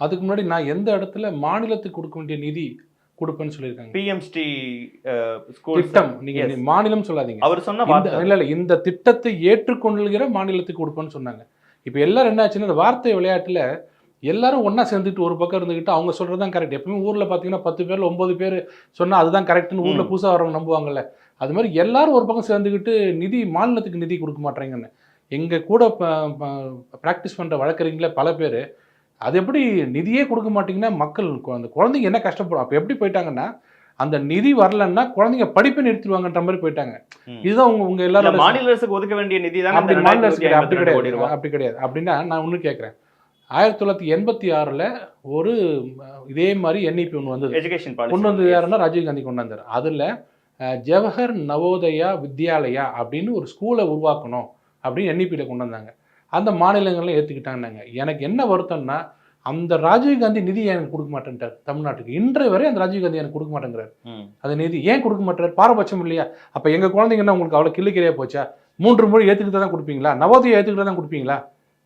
அதுக்கு முன்னாடி நான் எந்த இடத்துல மாநிலத்துக்கு கொடுக்க வேண்டிய நிதி கொடுப்பேன்னு சொல்லியிருக்காங்க. பிஎம்ஸ்டி ஸ்கூல் திட்டம், நீங்க மாநிலம் சொல்லாதீங்க. அவர் சொன்ன வார்த்தை. இல்ல இந்த திட்டத்தை ஏற்றுக்கொள்கிற மாநிலத்துக்கு கொடுப்பேன்னு சொன்னாங்க. இப்ப எல்லாரும் என்ன ஆச்சுன்னா, இந்த வார்த்தை விளையாட்டுல எல்லாரும் ஒன்னா சேர்ந்துட்டு ஒரு பக்கம் இருந்துகிட்டு அவங்க சொல்றதுதான் கரெக்ட். எப்பவுமே ஊர்ல பாத்தீங்கன்னா 10 பேர்ல 9 பேர் சொன்னா அதுதான் கரெக்ட்னு ஊர்ல புதுசா வரவங்க நம்புவாங்கல்ல. அது மாதிரி எல்லாரும் ஒரு பக்கம் சேர்ந்துக்கிட்டு நிதி மாநிலத்துக்கு நிதி கொடுக்க மாட்டேங்கன்னு எங்க கூட பிராக்டிஸ் பண்ற வழக்கறிஞர்கள பல பேர் அது எப்படி நிதியே கொடுக்க மாட்டீங்கன்னா மக்கள் அந்த குழந்தைங்க என்ன கஷ்டப்படும். அப்போ எப்படி போயிட்டாங்கன்னா, அந்த நிதி வரலன்னா குழந்தைங்க படிப்பை நிறுத்திடுவாங்கன்ற மாதிரி போயிட்டாங்க. இதுதான் உங்க எல்லாரும் மாநில அரசுக்கு ஒதுக்க வேண்டிய நிதி தான். மாநில அரசுக்கு அப்படி கிடையாது. அப்படின்னா நான் ஒன்று கேட்குறேன். 1986ல் ஒரு இதே மாதிரி என்இபி ஒன்று வந்தது. எஜுகேஷன் கொண்டு வந்தது யாருன்னா ராஜீவ்காந்தி கொண்டு வந்தார். அதில் ஜவஹர் நவோதயா வித்யாலயா அப்படின்னு ஒரு ஸ்கூலை உருவாக்கணும் அப்படின்னு என்இபியில் கொண்டு வந்தாங்க. அந்த மாநிலங்கள்லாம் ஏற்றுக்கிட்டாங்கன்னாங்க. எனக்கு என்ன வருத்தம்னா, அந்த ராஜீவ்காந்தி நிதி எனக்கு கொடுக்க மாட்டேன்ட்டார் தமிழ்நாட்டுக்கு. இன்றைய வரை அந்த ராஜீவ்காந்தி எனக்கு கொடுக்க மாட்டேங்கிறார். அந்த நிதி ஏன் கொடுக்க மாட்டேறாரு? பாரபட்சம் இல்லையா? அப்போ எங்கள் குழந்தைங்கன்னா உங்களுக்கு அவ்வளோ கிள்ளுக்கிறையா போச்சா? 3 மொழி ஏற்றுக்கிட்டு தான் கொடுப்பீங்களா? நவோதயா ஏற்றுக்கிட்டு தான் கொடுப்பீங்களா?